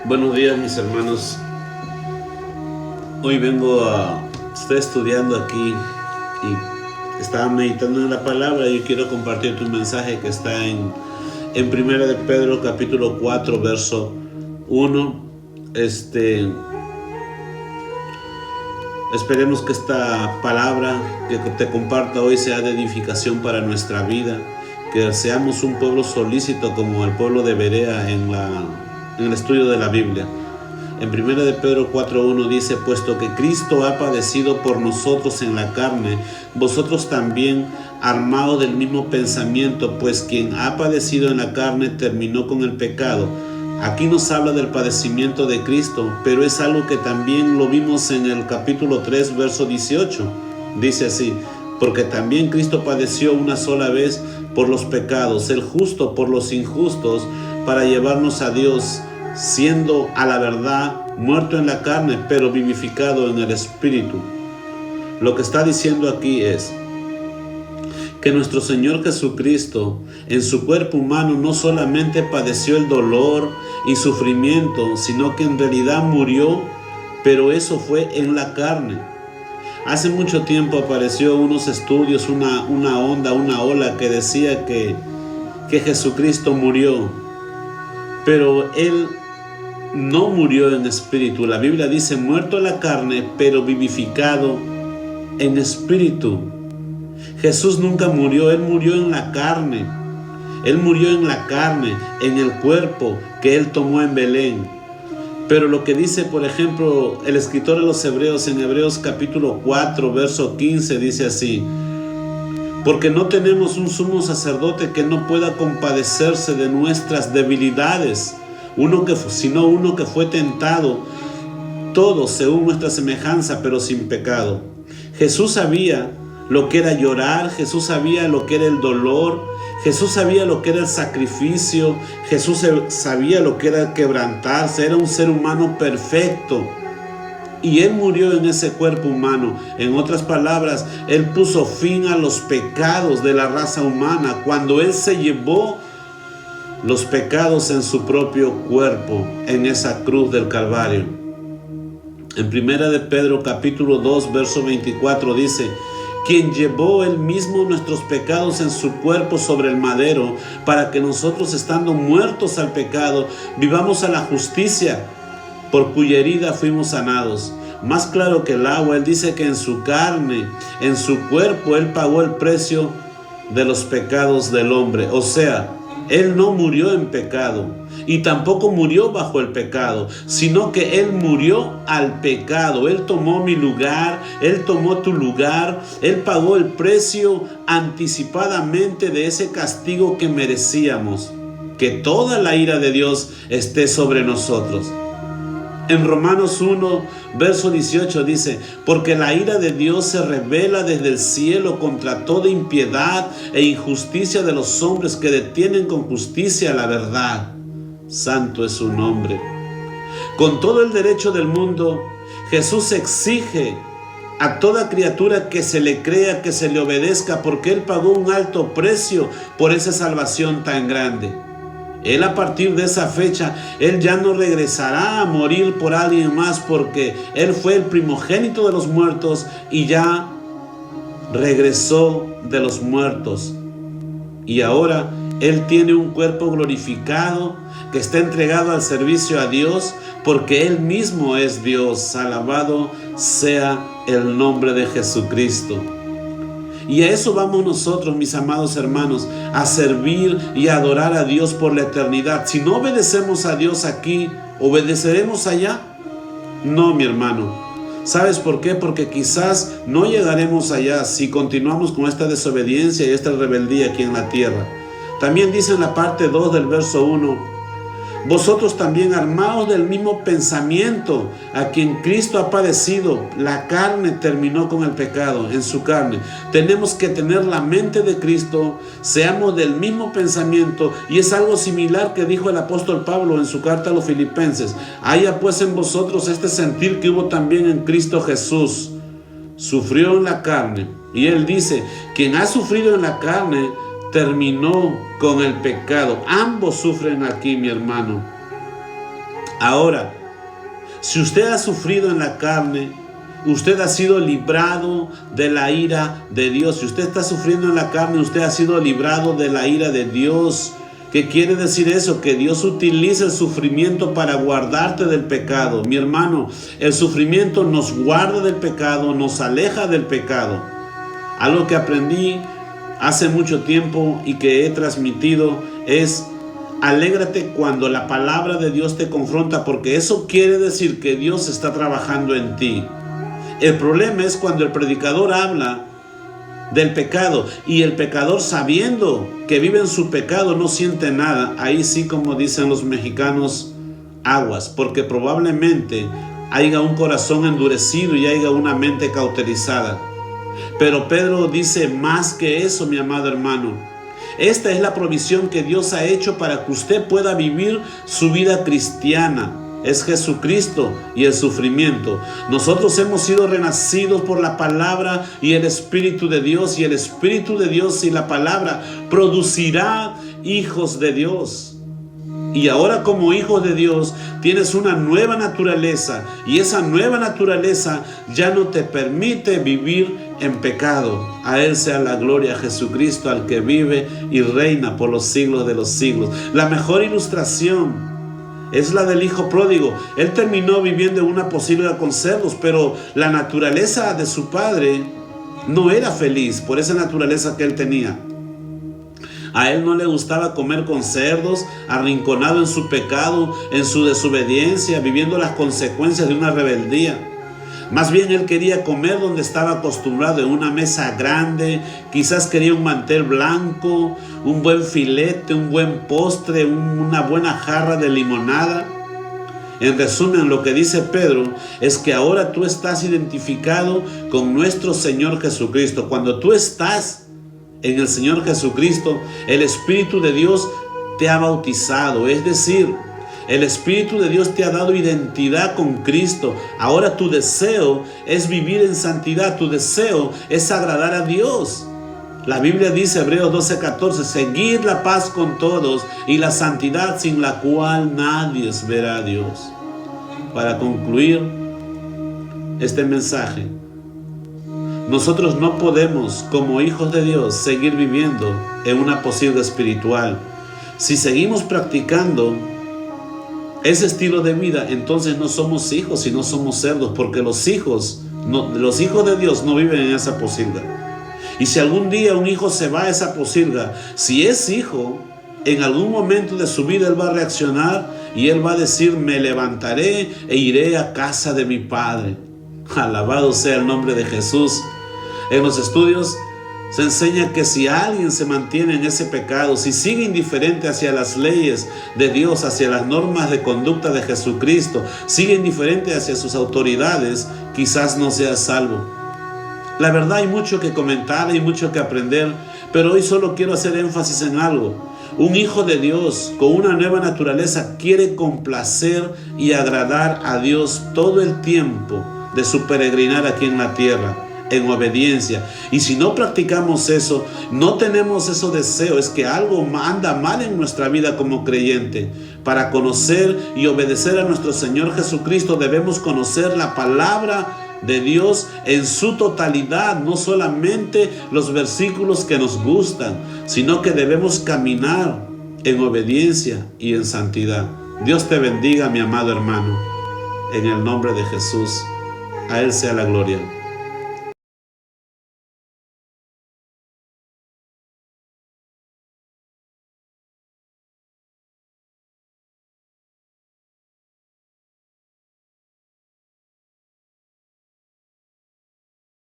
Buenos días, mis hermanos. Hoy estoy estudiando aquí y estaba meditando en la palabra y quiero compartirte un mensaje que está en Primera de Pedro capítulo 4 verso 1. Esperemos que esta palabra que te comparta hoy sea de edificación para nuestra vida, que seamos un pueblo solícito como el pueblo de Berea en el estudio de la Biblia. En 1 de Pedro 4.1 dice: puesto que Cristo ha padecido por nosotros en la carne, vosotros también armados del mismo pensamiento, pues quien ha padecido en la carne terminó con el pecado. Aquí nos habla del padecimiento de Cristo, pero es algo que también lo vimos en el capítulo 3, verso 18. Dice así: porque también Cristo padeció una sola vez por los pecados, el justo por los injustos, para llevarnos a Dios, siendo a la verdad muerto en la carne, pero vivificado en el Espíritu. Lo que está diciendo aquí es que nuestro Señor Jesucristo en su cuerpo humano no solamente padeció el dolor y sufrimiento, sino que en realidad murió, pero eso fue en la carne. Hace mucho tiempo apareció unos estudios, una ola que decía que Jesucristo murió, pero Él no murió en espíritu. La Biblia dice: muerto en la carne, pero vivificado en espíritu. Jesús nunca murió, Él murió en la carne. Él murió en la carne, en el cuerpo que Él tomó en Belén. Pero lo que dice, por ejemplo, el escritor de los Hebreos, en Hebreos capítulo 4, verso 15, dice así: porque no tenemos un sumo sacerdote que no pueda compadecerse de nuestras debilidades, sino uno que fue tentado todo según nuestra semejanza, pero sin pecado. Jesús sabía lo que era llorar, Jesús sabía lo que era el dolor, Jesús sabía lo que era el sacrificio, Jesús sabía lo que era quebrantarse, era un ser humano perfecto. Y Él murió en ese cuerpo humano. En otras palabras, Él puso fin a los pecados de la raza humana cuando Él se llevó los pecados en su propio cuerpo en esa cruz del Calvario. En 1 de Pedro capítulo 2 verso 24 dice: quien llevó Él mismo nuestros pecados en su cuerpo sobre el madero, para que nosotros, estando muertos al pecado, vivamos a la justicia, por cuya herida fuimos sanados. Más claro que el agua, Él dice que en su carne, en su cuerpo, Él pagó el precio de los pecados del hombre. O sea, Él no murió en pecado y tampoco murió bajo el pecado, sino que Él murió al pecado. Él tomó mi lugar, Él tomó tu lugar, Él pagó el precio anticipadamente de ese castigo que merecíamos. Que toda la ira de Dios esté sobre nosotros. En Romanos 1, verso 18 dice: porque la ira de Dios se revela desde el cielo contra toda impiedad e injusticia de los hombres que detienen con justicia la verdad. Santo es su nombre. Con todo el derecho del mundo, Jesús exige a toda criatura que se le crea, que se le obedezca, porque Él pagó un alto precio por esa salvación tan grande. Él, a partir de esa fecha, Él ya no regresará a morir por alguien más, porque Él fue el primogénito de los muertos y ya regresó de los muertos. Y ahora Él tiene un cuerpo glorificado que está entregado al servicio a Dios, porque Él mismo es Dios. Alabado sea el nombre de Jesucristo. Y a eso vamos nosotros, mis amados hermanos, a servir y a adorar a Dios por la eternidad. Si no obedecemos a Dios aquí, ¿obedeceremos allá? No, mi hermano. ¿Sabes por qué? Porque quizás no llegaremos allá si continuamos con esta desobediencia y esta rebeldía aquí en la tierra. También dice en la parte 2 del verso 1: vosotros también, armados del mismo pensamiento, a quien Cristo ha padecido, la carne terminó con el pecado en su carne. Tenemos que tener la mente de Cristo, seamos del mismo pensamiento, y es algo similar que dijo el apóstol Pablo en su carta a los Filipenses: haya pues en vosotros este sentir que hubo también en Cristo Jesús. Sufrió en la carne, y Él dice: quien ha sufrido en la carne terminó con el pecado. Ambos sufren aquí, mi hermano. Ahora, si usted ha sufrido en la carne, usted ha sido librado de la ira de Dios. Si usted está sufriendo en la carne, usted ha sido librado de la ira de Dios. ¿Qué quiere decir eso? Que Dios utiliza el sufrimiento para guardarte del pecado. Mi hermano, el sufrimiento nos guarda del pecado, nos aleja del pecado. Algo que aprendí hace mucho tiempo y que he transmitido es: alégrate cuando la palabra de Dios te confronta, porque eso quiere decir que Dios está trabajando en ti. El problema es cuando el predicador habla del pecado y el pecador, sabiendo que vive en su pecado, no siente nada. Ahí sí, como dicen los mexicanos, aguas, porque probablemente haya un corazón endurecido y haya una mente cauterizada. Pero Pedro dice más que eso, mi amado hermano. Esta es la provisión que Dios ha hecho para que usted pueda vivir su vida cristiana. Es Jesucristo y el sufrimiento. Nosotros hemos sido renacidos por la palabra y el Espíritu de Dios. Y el Espíritu de Dios y la palabra producirá hijos de Dios. Y ahora, como hijo de Dios, tienes una nueva naturaleza. Y esa nueva naturaleza ya no te permite vivir en pecado. A Él sea la gloria, a Jesucristo, al que vive y reina por los siglos de los siglos. La mejor ilustración es la del hijo pródigo. Él terminó viviendo en una posilga con cerdos, pero la naturaleza de su padre no era feliz por esa naturaleza que él tenía. A él no le gustaba comer con cerdos, arrinconado en su pecado, en su desobediencia, viviendo las consecuencias de una rebeldía. Más bien él quería comer donde estaba acostumbrado, en una mesa grande. Quizás quería un mantel blanco, un buen filete, un buen postre, una buena jarra de limonada. En resumen, lo que dice Pedro es que ahora tú estás identificado con nuestro Señor Jesucristo. Cuando tú estás en el Señor Jesucristo, el Espíritu de Dios te ha bautizado, es decir, el Espíritu de Dios te ha dado identidad con Cristo. Ahora tu deseo es vivir en santidad, tu deseo es agradar a Dios. La Biblia dice, Hebreos 12:14, seguid la paz con todos y la santidad, sin la cual nadie verá a Dios. Para concluir este mensaje, nosotros no podemos, como hijos de Dios, seguir viviendo en una posilga espiritual. Si seguimos practicando ese estilo de vida, entonces no somos hijos, sino somos cerdos, porque los hijos de Dios no viven en esa posilga. Y si algún día un hijo se va a esa posilga, si es hijo, en algún momento de su vida él va a reaccionar y él va a decir: me levantaré e iré a casa de mi padre. Alabado sea el nombre de Jesús. En los estudios se enseña que si alguien se mantiene en ese pecado, si sigue indiferente hacia las leyes de Dios, hacia las normas de conducta de Jesucristo, sigue indiferente hacia sus autoridades, quizás no sea salvo. La verdad, hay mucho que comentar, hay mucho que aprender, pero hoy solo quiero hacer énfasis en algo. Un hijo de Dios con una nueva naturaleza quiere complacer y agradar a Dios todo el tiempo de su peregrinar aquí en la tierra, en obediencia. Y si no practicamos eso, no tenemos esos deseos, es que algo anda mal en nuestra vida como creyente. Para conocer y obedecer a nuestro Señor Jesucristo debemos conocer la palabra de Dios en su totalidad, no solamente los versículos que nos gustan, sino que debemos caminar en obediencia y en santidad. Dios te bendiga, mi amado hermano, en el nombre de Jesús. A Él sea la gloria.